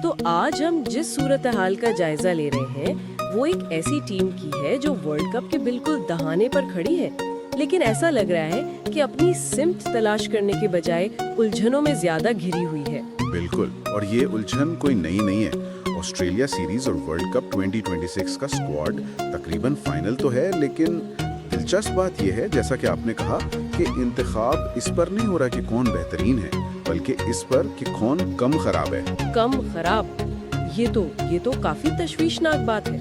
تو آج ہم جس صورتحال کا جائزہ لے رہے ہیں وہ ایک ایسی ٹیم کی ہے جو ورلڈ کپ کے بالکل دہانے پر کھڑی ہے، لیکن ایسا لگ رہا ہے کہ اپنی سمت تلاش کرنے کے بجائے الجھنوں میں زیادہ گھری ہوئی ہے۔ بالکل، اور یہ الجھن کوئی نئی نہیں ہے۔ آسٹریلیا سیریز اور ورلڈ کپ 2026 کا اسکواڈ تقریباً فائنل تو ہے، لیکن دلچسپ بات یہ ہے، جیسا کہ آپ نے کہا، کہ انتخاب اس پر نہیں ہو رہا کہ کون بہترین ہے، بلکہ اس پر کہ کون کم خراب ہے۔ کم خراب، یہ تو کافی تشویشناک بات ہے۔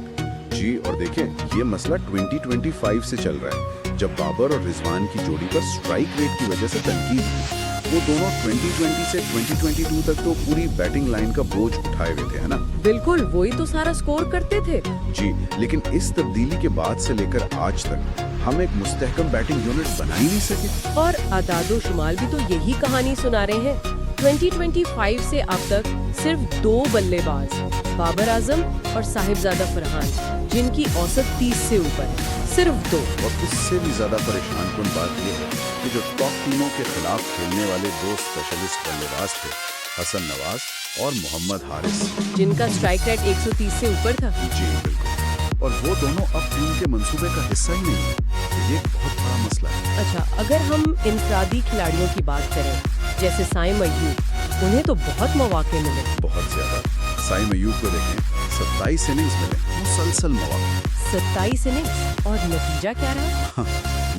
جی، اور دیکھیں، یہ مسئلہ 2025 سے چل رہا ہے، جب بابر اور رضوان کی جوڑی پر سٹرائک ریٹ کی وجہ سے تنقید ہوئی۔ وہ دونوں 2020 سے 2022 تک تو پوری بیٹنگ لائن کا بوجھ اٹھائے ہوئے تھے، ہے نا؟ بالکل، وہی تو سارا سکور کرتے تھے۔ جی، لیکن اس تبدیلی کے بعد سے لے کر آج تک ہم ایک مستحکم بیٹنگ یونٹ بنا ہی نہیں سکے۔ اور اعداد و شمال بھی تو یہی کہانی سنا رہے ہیں۔ 2025 سے اب تک صرف 2 بلے باز، بابر اعظم اور صاحبزادہ فرحان، جن کی اوسط 30 سے اوپر ہے، صرف 2۔ اور اس سے بھی زیادہ پریشان کن بات یہ ہے کہ جو ٹاپ ٹیموں کے خلاف کھیلنے والے 2 اسپیشلسٹ بلے باز تھے، حسن نواز اور محمد حارث، جن کا اسٹرائک ریٹ 130 سے اوپر تھا۔ جی بالکل، اور وہ دونوں اب ٹیم کے منصوبے کا حصہ ہی نہیں ہے۔ یہ ایک بہت بڑا مسئلہ ہے۔ اچھا، اگر ہم انفرادی کھلاڑیوں کی بات کریں جیسے سائم ایوب، انہیں تو بہت مواقع ملے۔ بہت زیادہ۔ سائم ایوب کو دیکھیں، 27 اننگز ملے، مسلسل مواقع۔ 27 اننگز، اور نتیجہ کیا رہا؟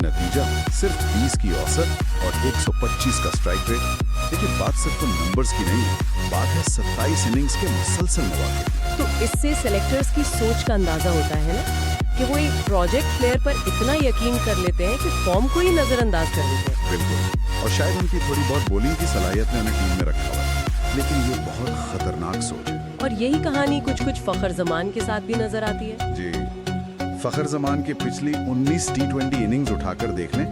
نتیجہ صرف 20 کی اوسط اور 125 کا اسٹرائک ریٹ۔ لیکن بات صرف نمبرز کی نہیں ہے، بات ہے 27 اننگز کے مسلسل مواقع کی۔ تو اس سے سلیکٹرز کی سوچ کا اندازہ ہوتا ہے نا، کہ وہ ایک پروجیکٹ پلیئر پر اتنا یقین کر لیتے ہیں کہ فارم کو ہی نظر انداز کر دیتے ہیں۔ بالکل، اور شاید ان کی تھوڑی بہت بولنگ کی صلاحیت نے انہیں ٹیم میں رکھا ہوا ہے، لیکن یہ بہت خطرناک سوچ ہے۔ اور یہی کہانی کچھ فخر زمان کے ساتھ بھی نظر آتی ہے۔ جی، فخر زمان کی پچھلی 19 T20 اننگز اٹھا کر دیکھ لیں،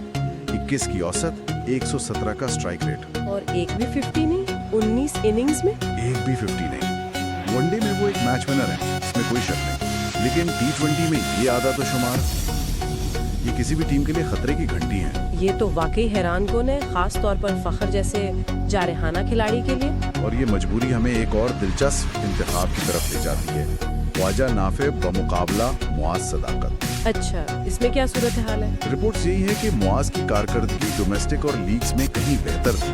21 کی اوسط، 117 کا اسٹرائک ریٹ، اور ایک بھی 50 نہیں 19 اننگز میں۔ ایک بھی 50 نہیں۔ ون ڈے میں وہ ایک میچ ونر ہے، اس میں کوئی شک نہیں، لیکن T20 میں یہ اعداد و شمار، یہ کسی بھی ٹیم کے لیے خطرے کی گھنٹی ہیں۔ یہ تو واقعی حیران کن ہے، خاص طور پر فخر جیسے جارحانہ کھلاڑی کے لیے۔ اور یہ مجبوری ہمیں ایک اور دلچسپ انتخاب کی طرف لے جاتی ہے، خواجہ نافع بمقابلہ معاذ صداقت۔ اچھا، اس میں کیا صورتحال ہے؟ رپورٹس یہی ہے کہ معاذ کی کارکردگی ڈومیسٹک اور لیگز میں کہیں بہتر تھی،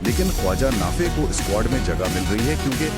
لیکن خواجہ نافع کو اسکواڈ میں جگہ مل رہی ہے کیونکہ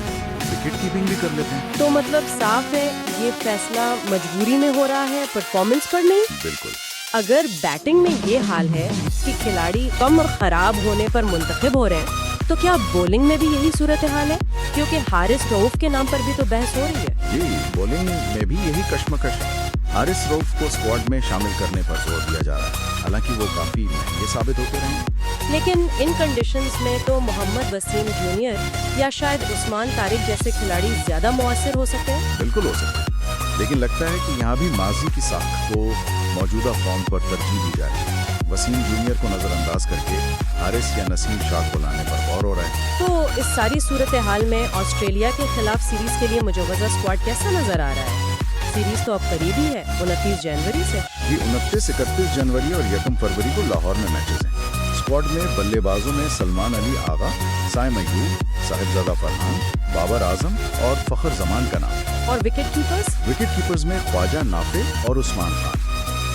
وکٹ کیپنگ بھی کر لیتے ہیں۔ تو مطلب صاف ہے، یہ فیصلہ مجبوری میں ہو رہا ہے، پرفارمنس پر نہیں۔ بالکل۔ اگر بیٹنگ میں یہ حال ہے کہ کھلاڑی کم اور خراب ہونے پر منتخب ہو رہے ہیں، تو کیا بولنگ میں بھی یہی صورتحال ہے؟ کیونکہ حارث رؤف کے نام پر بھی تو بحث ہو رہی ہے۔ جی، بولنگ میں بھی یہی کشمکش ہے۔ حارث رؤف کو اسکواڈ میں شامل کرنے پر زور دیا جا رہا ہے، حالانکہ وہ کافی مہنگے ثابت ہوتے رہے ہیں۔ لیکن ان کنڈیشنز میں تو محمد وسیم جونیئر یا شاید عثمان طارق جیسے کھلاڑی زیادہ مؤثر ہو سکتے ہیں۔ بالکل ہو سکتا ہے، لیکن لگتا ہے کہ یہاں بھی ماضی کی ساخت کو موجودہ فارم پر ترجیح دی جا رہی ہے۔ وسیم جونیئر کو نظر انداز کر کے حارث یا نسیم شاہ کو لانے پر غور ہو رہا ہے۔ تو اس ساری صورتحال میں آسٹریلیا کے خلاف سیریز کے لیے مجوزہ اسکواڈ کیسا نظر آ رہا ہے؟ سیریز تو اب قریب ہی ہے، 29 جنوری سے۔ یہ 29، 31 جنوری اور 1 فروری کو لاہور میں میچز ہیں۔ اسکواڈ میں بلے بازوں میں سلمان علی آغا، سائم ایوب، صاحبزادہ فرحان، بابر اعظم اور فخر زمان کا نام۔ اور وکٹ کیپرز میں خواجہ نافع اور عثمان خان۔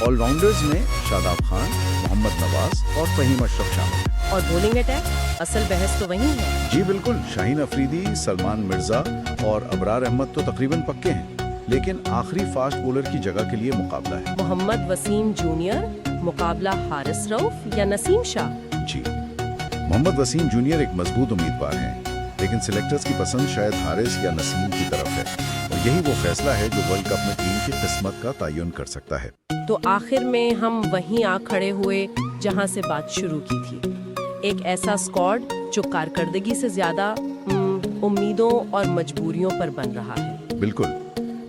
آل راؤنڈرز میں شاداب خان، محمد نواز اور فہیم اشرف شامل ہیں۔ اور بولنگ اٹیک، اصل بحث تو وہی ہے۔ جی بالکل، شاہین افریدی، سلمان مرزا اور ابرار احمد تو تقریباً پکے ہیں، لیکن آخری فاسٹ بولر کی جگہ کے لیے مقابلہ ہے۔ محمد وسیم جونیئر مقابلہ حارث رؤف یا نسیم شاہ۔ جی، محمد وسیم جونیئر ایک مضبوط امیدوار ہیں، لیکن سلیکٹرز کی پسند شاید حارث یا نسیم کی طرف ہے، اور یہی وہ فیصلہ ہے جو ورلڈ کپ میں ٹیم کی قسمت کا تعین کر سکتا ہے۔ تو آخر میں ہم وہیں آ کھڑے ہوئے جہاں سے بات شروع کی تھی، ایک ایسا اسکواڈ جو کارکردگی سے زیادہ امیدوں اور مجبوریوں پر بن رہا ہے۔ بالکل،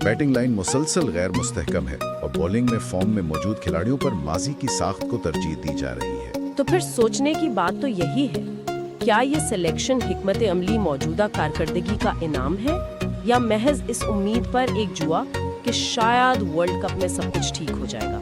بیٹنگ لائن مسلسل غیر مستحکم ہے، اور بولنگ میں فارم میں موجود کھلاڑیوں پر ماضی کی ساخت کو ترجیح دی جا رہی ہے۔ تو پھر سوچنے کی بات تو یہی ہے، کیا یہ سلیکشن حکمت عملی موجودہ کارکردگی کا انعام ہے، یا محض اس امید پر ایک جوا کہ شاید ورلڈ کپ میں سب کچھ ٹھیک ہو جائے گا؟